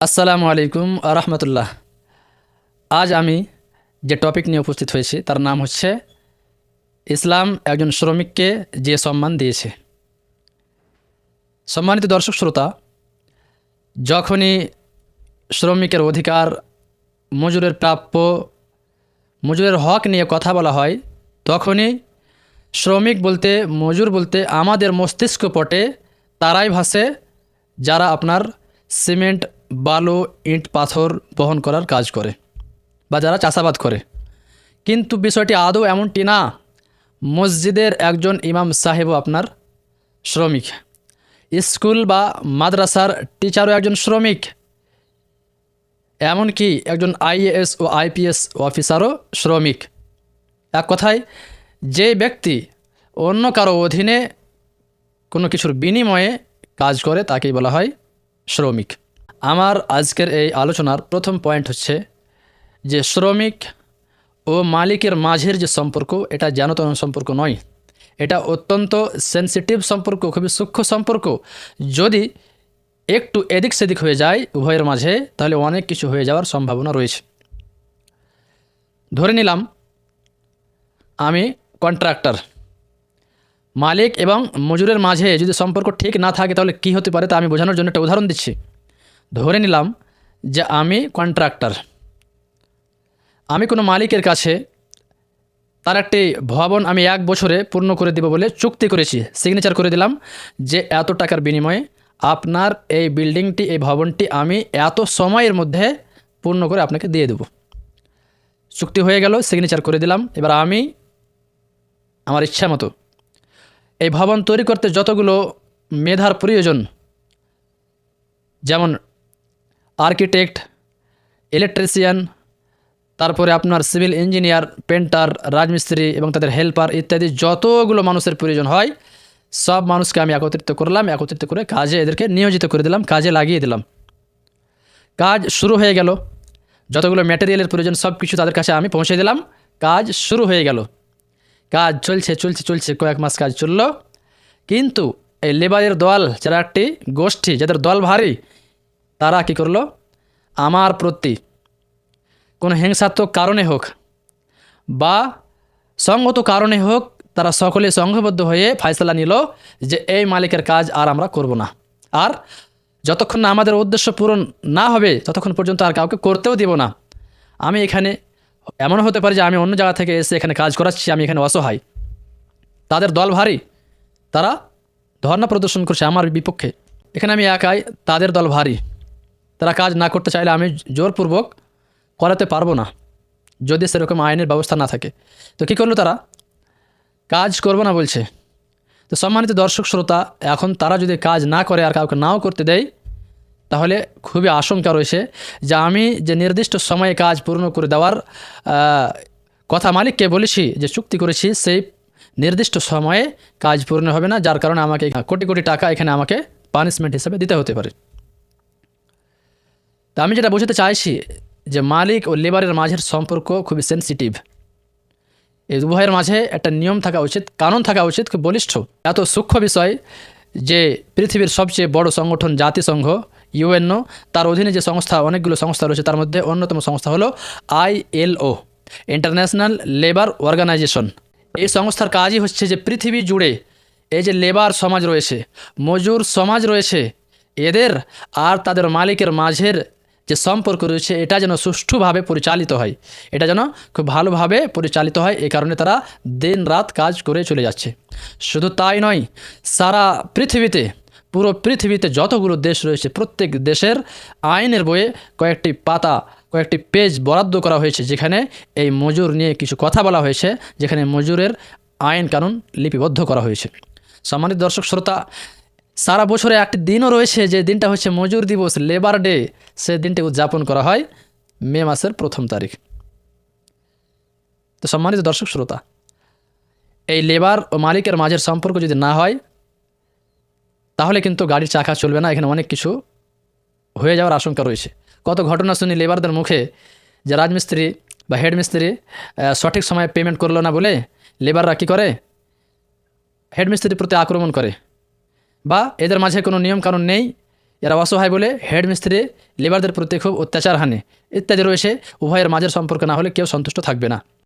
আসসালামু আলাইকুম রহমতুল্লাহ। আজ আমি যে টপিক নিয়ে উপস্থিত হয়েছি তার নাম হচ্ছে ইসলাম একজন শ্রমিককে যে সম্মান দিয়েছে। সম্মানিত দর্শক শ্রোতা, যখনই শ্রমিকের অধিকার, মজুরের প্রাপ্য, মজুরের হক নিয়ে কথা বলা হয়, তখনই শ্রমিক বলতে, মজুর বলতে আমাদের মস্তিষ্ক পটে তারাই ভাসে যারা আপনার সিমেন্ট, বালু, ইট, পাথর বহন করার কাজ করে বা যারা চাষাবাদ করে। কিন্তু বিষয়টি আদৌ এমনটি না। মসজিদের একজন ইমাম সাহেবও আপনার শ্রমিক, স্কুল বা মাদ্রাসার টিচারও একজন শ্রমিক, এমনকি একজন আইএএস ও আইপিএস অফিসারও শ্রমিক। এক কথায়, যে ব্যক্তি অন্য কারো অধীনে কোনো কিছুর বিনিময়ে কাজ করে তাকেই বলা হয় শ্রমিক। আমার আজকের এই আলোচনার প্রথম পয়েন্ট হচ্ছে যে শ্রমিক ও মালিকের মাঝের যে সম্পর্ক, এটা যেন-তেন সম্পর্ক নয়। এটা অত্যন্ত সেনসিটিভ সম্পর্ক, খুবই সূক্ষ্ম সম্পর্ক। যদি একটু এদিক সেদিক হয়ে যায় উভয়ের মাঝে, তাহলে অনেক কিছু হয়ে যাওয়ার সম্ভাবনা রয়েছে। ধরে নিলাম আমি কন্ট্রাক্টর, মালিক এবং মজুরের মাঝে যদি সম্পর্ক ঠিক না থাকে তাহলে কি হতে পারে তা আমি বোঝানোর জন্য একটা উদাহরণ দিচ্ছি। ধরে নিলাম যে আমি কন্ট্রাক্টর, আমি কোনো মালিকের কাছে তার একটি ভবন আমি 1 বছরে পূর্ণ করে দেব বলে চুক্তি করেছি, সিগনেচার করে দিলাম যে এত টাকার বিনিময়ে আপনার এই বিল্ডিংটি, এই ভবনটি আমি এত সময়ের মধ্যে পূর্ণ করে আপনাকে দিয়ে দেব। চুক্তি হয়ে গেল, সিগনেচার করে দিলাম। এবার আমি আমার ইচ্ছা মতো এই ভবন তৈরি করতে যতগুলো মেধার প্রয়োজন, যেমন আর্কিটেক্ট, ইলেকট্রিশিয়ান, তারপরে আপনার সিভিল ইঞ্জিনিয়ার, পেন্টার, রাজমিস্ত্রি এবং তাদের হেল্পার ইত্যাদি যতগুলো মানুষের প্রয়োজন হয়, সব মানুষকে আমি একত্রিত করলাম। একত্রিত করে কাজে এদেরকে নিয়োজিত করে দিলাম, কাজে লাগিয়ে দিলাম। কাজ শুরু হয়ে গেল। যতগুলো ম্যাটেরিয়ালের প্রয়োজন সব কিছু তাদের কাছে আমি পৌঁছে দিলাম। কাজ শুরু হয়ে গেল। কাজ চলছে চলছে চলছে, কয়েক মাস কাজ চলল। কিন্তু এই লেবারের দল, যারা একটি গোষ্ঠী, যাদের দল ভারী, তারা কি করলো, আমার প্রতি কোনো হিংসাত্মক কারণে হোক বা সঙ্গত কারণে হোক, তারা সকলে সংঘবদ্ধ হয়ে ফয়সালা নিল যে এই মালিকের কাজ আর আমরা করব না, আর যতক্ষণ না আমাদের উদ্দেশ্য পূরণ না হবে ততক্ষণ পর্যন্ত আর কাউকে করতেও দিব না। আমি এখানে, এমনও হতে পারে যে আমি অন্য জায়গা থেকে এসে এখানে কাজ করাচ্ছি, আমি এখানে অসহায়। তাদের দল ভারী, তারা ধর্ণা প্রদর্শন করছে আমার বিপক্ষে। এখানে আমি একাই, তাদের দল ভারী। তারা কাজ না করতে চাইলে আমি জোরপূর্বক করাতে পারবো না, যদি সেরকম আইনের ব্যবস্থা না থাকে। তো কী করলো তারা? কাজ করবো না বলছে। তো সম্মানিত দর্শক শ্রোতা, এখন তারা যদি কাজ না করে আর কাউকে নাও করতে দেয়, তাহলে খুবই আশঙ্কা রয়েছে যে আমি যে নির্দিষ্ট সময়ে কাজ পূর্ণ করে দেওয়ার কথা মালিককে বলেছি, যে চুক্তি করেছি, সেই নির্দিষ্ট সময়ে কাজ পূর্ণ হবে না, যার কারণে আমাকে কোটি কোটি টাকা এখানে আমাকে পানিশমেন্ট হিসেবে দিতে হতে পারে। তা আমি যেটা বোঝাতে চাইছি যে মালিক ও লেবারের মাঝের সম্পর্ক খুবই সেন্সিটিভ। এই উভয়ের মাঝে একটা নিয়ম থাকা উচিত, কানুন থাকা উচিত, খুব বলিষ্ঠ। এত সূক্ষ্ম বিষয় যে পৃথিবীর সবচেয়ে বড় সংগঠন জাতিসংঘ, ইউএনও, তার অধীনে যে সংস্থা, অনেকগুলো সংস্থা রয়েছে, তার মধ্যে অন্যতম সংস্থা হলো আইএলও, ইন্টারন্যাশনাল লেবার অর্গানাইজেশন। এই সংস্থার কাজই হচ্ছে যে পৃথিবী জুড়ে এই যে লেবার সমাজ রয়েছে, মজুর সমাজ রয়েছে, এদের আর তাদের মালিকের মাঝের যে সম্পর্ক রয়েছে, এটা যেন সুষ্ঠুভাবে পরিচালিত হয়, এটা যেন খুব ভালোভাবে পরিচালিত হয়। এই কারণে তারা দিন রাত কাজ করে চলে যাচ্ছে। শুধু তাই নয়, সারা পৃথিবীতে, পুরো পৃথিবীতে যতগুলো দেশ রয়েছে, প্রত্যেক দেশের আইনের বইয়ে কয়েকটি পাতা, কয়েকটি পেজ বরাদ্দ করা হয়েছে, যেখানে এই মজুর নিয়ে কিছু কথা বলা হয়েছে, যেখানে মজুরের আইন কানুন লিপিবদ্ধ করা হয়েছে। সম্মানিত দর্শক শ্রোতা, সারা বছরে একটি দিনও রয়েছে, যে দিনটা হচ্ছে মজুর দিবস, লেবার ডে। সে দিনটি উদযাপন করা হয় মে মাসের 1 তারিখ। তো সম্মানিত দর্শক শ্রোতা, এই লেবার ও মালিকের মাঝের সম্পর্ক যদি না হয়, তাহলে কিন্তু গাড়ির চাকা চলবে না। এখানে অনেক কিছু হয়ে যাওয়ার আশঙ্কা রয়েছে। কত ঘটনা শুনি লেবারদের মুখে, যে রাজমিস্ত্রি বা হেডমিস্ত্রি সঠিক সময়ে পেমেন্ট করলো না বলে লেবাররা কী করে, হেডমিস্ত্রির প্রতি আক্রমণ করে, বা এদের মাঝে কোনো নিয়ম কানুন নেই, এরা অসহায় বলে হেড মিস্ত্রি লেবারদের প্রতি খুব অত্যাচার হানে ইত্যাদি রয়েছে। উভয়ের মাঝের সম্পর্ক না হলে কেউ সন্তুষ্ট থাকবে না।